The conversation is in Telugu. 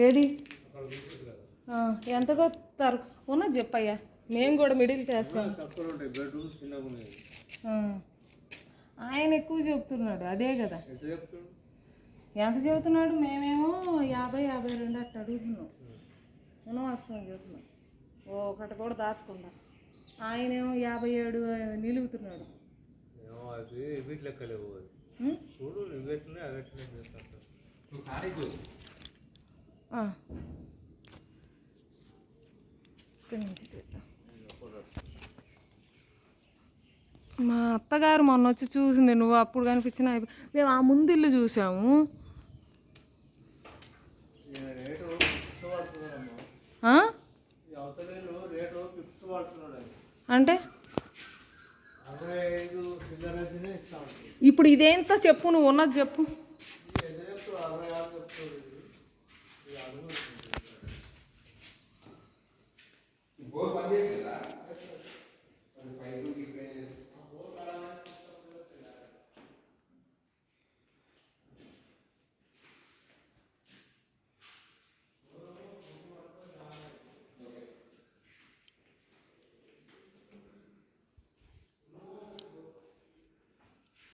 ఏది ఎంతకు వస్తారు ఉన్నది చెప్పయ్యా, మేము కూడా మిడిల్ క్లాస్. ఆయన ఎక్కువ చెబుతున్నాడు, అదే కదా ఎంత చెబుతున్నాడు. మేమేమో 50-52 అట్ట అడుగుతున్నాం, వాస్తవం చెబుతున్నాం, ఒకటి కూడా దాచకుండా. ఆయనేమో 57 నిలుగుతున్నాడు. మా అత్తగారు మొన్న వచ్చి చూసింది, నువ్వు అప్పుడు కనిపించిన. మేము ఆ ముందు ఇల్లు చూసాము. అంటే ఇప్పుడు ఇదేంత చెప్పు, నువ్వు ఉన్నది చెప్పు.